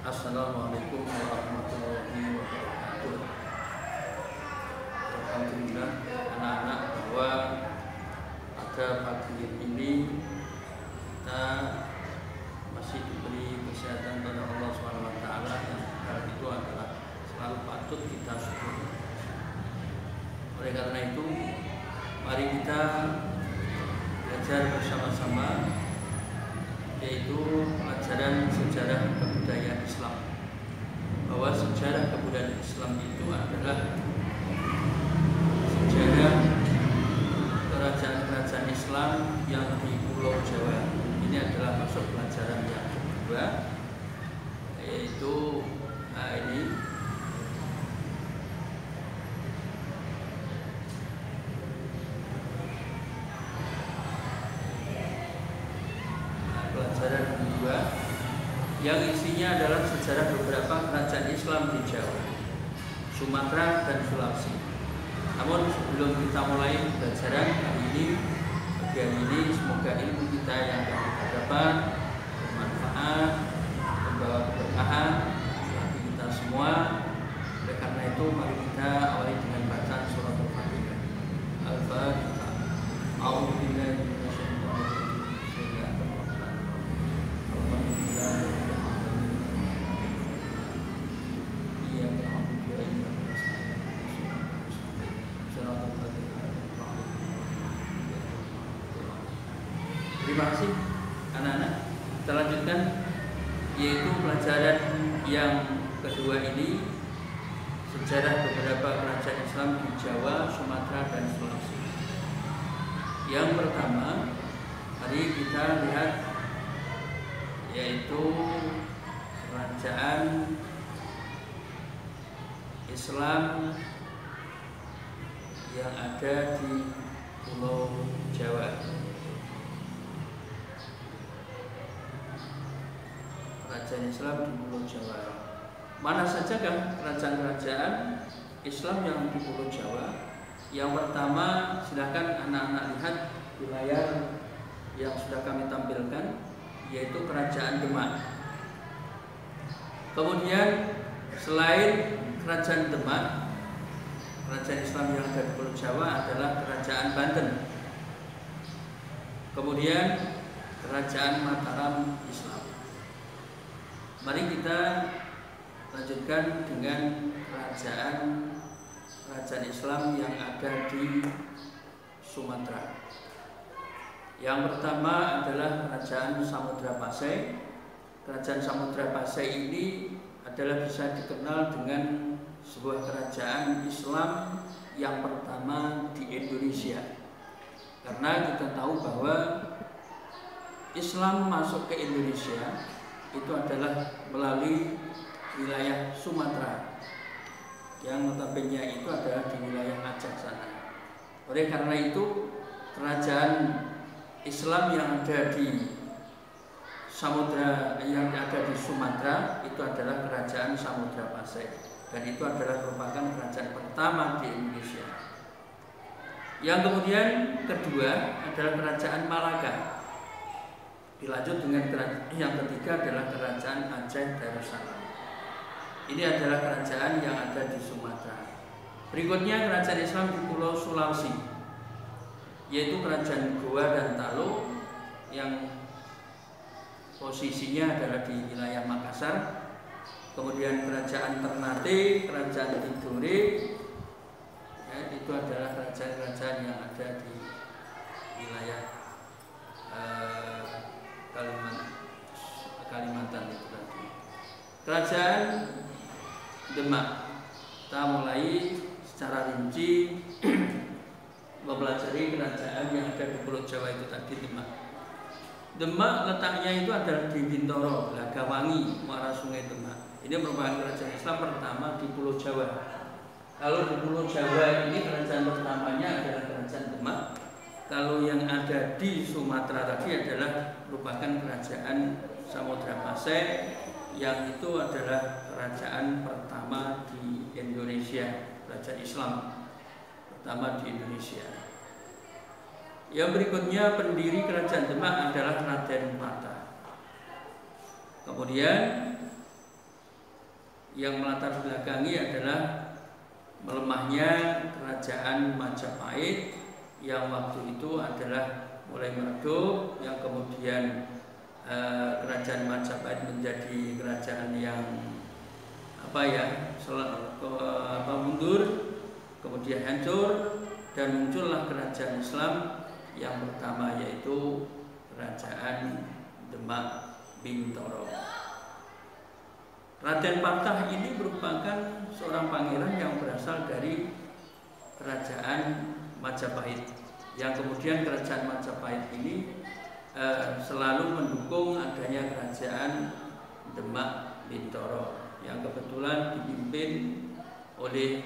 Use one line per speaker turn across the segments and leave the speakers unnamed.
Assalamualaikum warahmatullahi wabarakatuh. Alhamdulillah anak-anak bahwa pada pagi ini kita masih diberi kesehatan oleh Allah SWT, yang hal itu adalah selalu patut kita syukuri. Oleh karena itu, mari kita belajar bersama-sama, yaitu pelajaran sejarah kebudayaan Islam. Bahwa sejarah kebudayaan Islam itu adalah sejarah kerajaan-kerajaan Islam yang di Pulau Jawa. Ini adalah masuk pelajaran yang kedua, yaitu ini pelajaran kedua yang isinya adalah sejarah beberapa kerajaan Islam di Jawa, Sumatera, dan Sulawesi. Namun sebelum kita mulai pelajaran hari ini, bagian ini, semoga ilmu kita yang kita dapat bermanfaat, membawa keberkahan bagi kita semua. Oleh karena itu, mari kita awali dengan bacaan surah Al-Fatihah. Al-Fatihah. A'udzubillahi Terima kasih anak-anak. Kita lanjutkan, yaitu pelajaran yang kedua ini, sejarah beberapa kerajaan Islam di Jawa, Sumatera, dan Sulawesi. Yang pertama, mari kita lihat, yaitu kerajaan Islam yang ada di Pulau Jawa. Kerajaan Islam di Pulau Jawa. Mana sajakah kerajaan-kerajaan Islam yang di Pulau Jawa? Yang pertama, silakan anak-anak lihat di layar yang sudah kami tampilkan, yaitu Kerajaan Demak. Kemudian selain Kerajaan Demak, kerajaan Islam yang ada di Pulau Jawa adalah Kerajaan Banten. Kemudian Kerajaan Mataram Islam. Mari kita lanjutkan dengan kerajaan Islam yang ada di Sumatera. Yang pertama adalah Kerajaan Samudra Pasai. Kerajaan Samudra Pasai ini adalah bisa dikenal dengan sebuah kerajaan Islam yang pertama di Indonesia. Karena kita tahu bahwa Islam masuk ke Indonesia itu adalah melalui wilayah Sumatera, yang notabene itu adalah di wilayah Aceh sana. Oleh karena itu, kerajaan Islam yang ada di Samudra, yang ada di Sumatera, itu adalah Kerajaan Samudra Pasai, dan itu adalah merupakan kerajaan pertama di Indonesia. Yang kemudian kedua adalah Kerajaan Malaka. Dilanjut dengan yang ketiga adalah Kerajaan Aceh Darussalam. Ini adalah kerajaan yang ada di Sumatera. Berikutnya kerajaan Islam di Pulau Sulawesi, yaitu Kerajaan Goa dan Talo, yang posisinya adalah di wilayah Makassar. Kemudian Kerajaan Ternate, Kerajaan Tidore, ya, itu adalah kerajaan-kerajaan yang ada di wilayah Kalimantan itu tadi. Kerajaan Demak, kita mulai secara rinci mempelajari kerajaan yang ada di Pulau Jawa itu tadi, Demak. Demak letaknya itu adalah di Bintoro, Lagawangi, muara Sungai Demak. Ini merupakan kerajaan Islam pertama di Pulau Jawa. Kalau di Pulau Jawa ini kerajaan pertamanya adalah Kerajaan Demak. Kalau yang ada di Sumatera tadi adalah merupakan Kerajaan Samudra Pasai, yang itu adalah kerajaan pertama di Indonesia, kerajaan Islam pertama di Indonesia. Yang berikutnya pendiri Kerajaan Demak adalah Raden Patah. Kemudian yang melatar belakangi adalah melemahnya kerajaan Majapahit yang waktu itu adalah mulai meredup, yang kemudian kerajaan Majapahit menjadi kerajaan yang mundur, kemudian hancur, dan muncullah kerajaan Islam yang pertama, yaitu kerajaan Demak Bintoro. Raden Patah ini merupakan seorang pangeran yang berasal dari kerajaan Majapahit, yang kemudian kerajaan Majapahit ini selalu mendukung adanya kerajaan Demak Bintoro yang kebetulan dipimpin oleh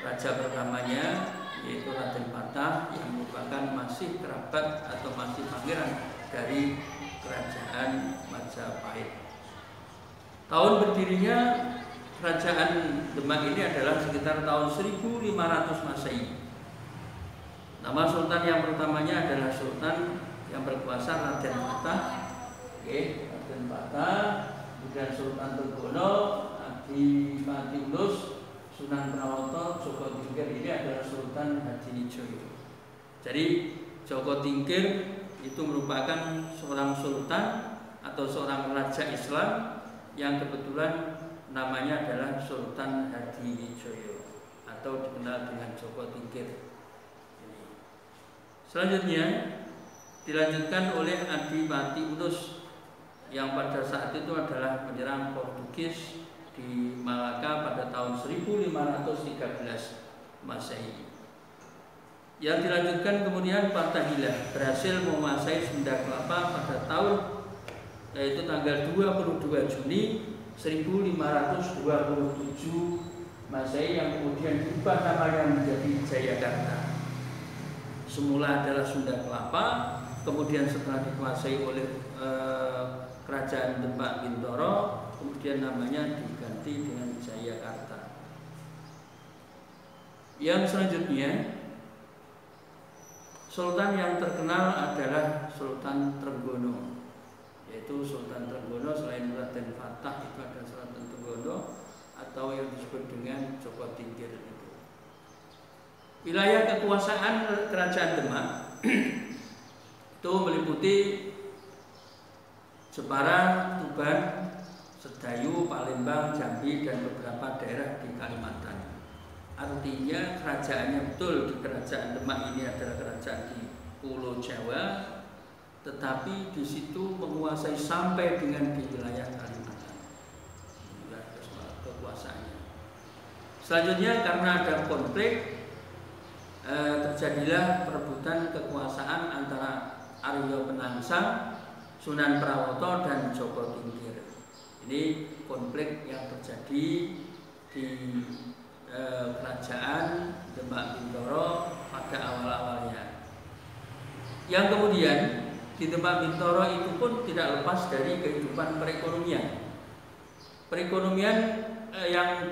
raja pertamanya, yaitu Raden Patah, yang merupakan masih kerabat atau masih pangeran dari kerajaan Majapahit. Tahun berdirinya kerajaan Demak ini adalah sekitar tahun 1500 Masehi. Nama sultan yang pertamanya adalah sultan yang berkuasa Raden Patah, Raden Patah, kemudian Sultan Trenggono, Adipati Ulus, Sunan Prawoto, Joko Tingkir. Ini adalah Sultan Hadijoyo. Jadi Joko Tingkir itu merupakan seorang sultan atau seorang raja Islam yang kebetulan namanya adalah Sultan Hadijoyo atau dikenal dengan Joko Tingkir. Selanjutnya dilanjutkan oleh Adipati Ulus yang pada saat itu adalah penyerang Portugis di Malaka pada tahun 1513 Masehi. Yang dilanjutkan kemudian Fathahilah berhasil menguasai Sunda Kelapa pada tahun, yaitu tanggal 22 Juni 1527 Masehi, yang kemudian berubah namanya menjadi Jayakarta. Semula adalah Sunda Kelapa, kemudian setelah dikuasai oleh kerajaan Demak Bintoro, kemudian namanya diganti dengan Jayakarta. Yang selanjutnya, sultan yang terkenal adalah Sultan Trenggono, yaitu Sultan Trenggono. Selain Raden Patah itu ada Sultan Trenggono atau yang disebut dengan Joko Tingkir itu. Wilayah kekuasaan kerajaan Demak itu meliputi Jepara, Tuban, Sedayu, Palembang, Jambi, dan beberapa daerah di Kalimantan. Artinya kerajaannya betul di kerajaan Demak ini adalah kerajaan di Pulau Jawa, tetapi di situ menguasai sampai dengan di wilayah Kalimantan. Inilah kekuasaannya. Selanjutnya karena ada konflik, terjadilah perebutan kekuasaan antara Aryo Penangsang, Sunan Prawoto, dan Joko Tingkir. Ini konflik yang terjadi di kerajaan Demak Bintoro pada awal-awalnya. Yang kemudian di Demak Bintoro itu pun tidak lepas dari kehidupan perekonomian. Perekonomian yang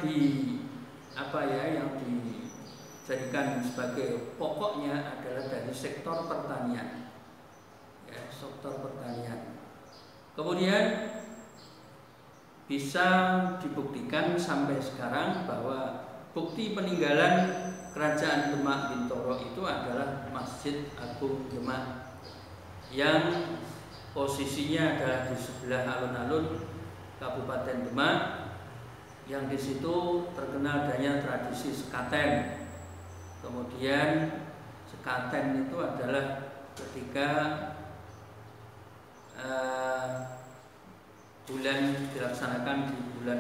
dijadikan sebagai pokoknya adalah dari sektor pertanian. Ya, sektor pertanian. Kemudian bisa dibuktikan sampai sekarang bahwa bukti peninggalan kerajaan Demak Bintoro itu adalah Masjid Agung Demak yang posisinya adalah di sebelah alun-alun Kabupaten Demak, yang di situ terkenal adanya tradisi sekaten. Kemudian sekaten itu adalah ketika bulan dilaksanakan di bulan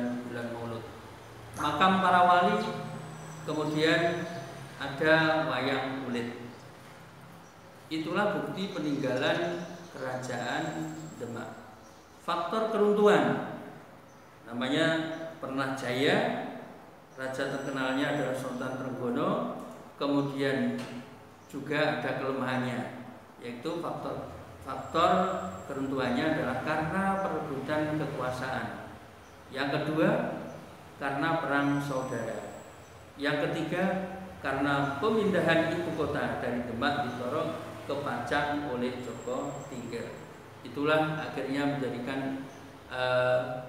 Maulud. Makam para wali, kemudian ada wayang kulit. Itulah bukti peninggalan kerajaan Demak. Faktor keruntuhan, namanya pernah jaya, raja terkenalnya adalah Sultan Trenggono. Kemudian juga ada kelemahannya, yaitu faktor keruntuhannya adalah karena perebutan kekuasaan. Yang kedua, karena perang saudara. Yang ketiga, karena pemindahan ibu kota dari Demak Bintoro ke Pajang oleh Joko Tingkir. Itulah akhirnya menjadikan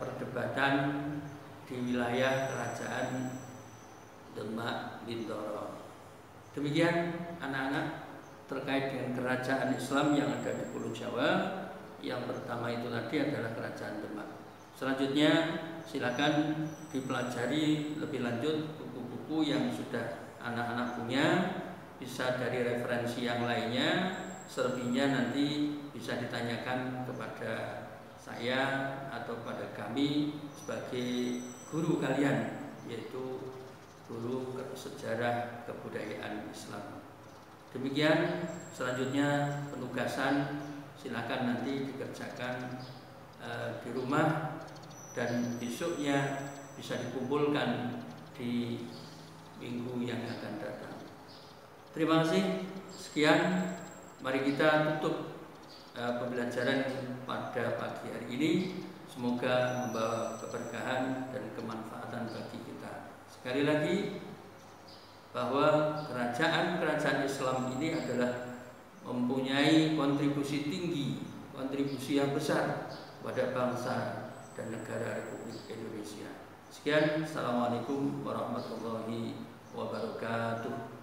perdebatan di wilayah Kerajaan Demak Bintoro. Demikian anak-anak terkait dengan kerajaan Islam yang ada di Pulau Jawa. Yang pertama itu tadi adalah Kerajaan Demak. Selanjutnya silakan dipelajari lebih lanjut buku-buku yang sudah anak-anak punya, bisa dari referensi yang lainnya. Selebihnya nanti bisa ditanyakan kepada saya atau pada kami sebagai guru kalian, yaitu guru sejarah kebudayaan Islam. Demikian, selanjutnya penugasan silakan nanti dikerjakan di rumah dan besoknya bisa dikumpulkan di minggu yang akan datang. Terima kasih. Sekian, mari kita tutup pembelajaran pada pagi hari ini. Semoga membawa keberkahan dan kemanfaatan bagi kita. Sekali lagi, bahwa kerajaan-kerajaan Islam ini adalah mempunyai kontribusi tinggi, kontribusi yang besar pada bangsa dan negara Republik Indonesia. Sekian, Assalamualaikum warahmatullahi wabarakatuh.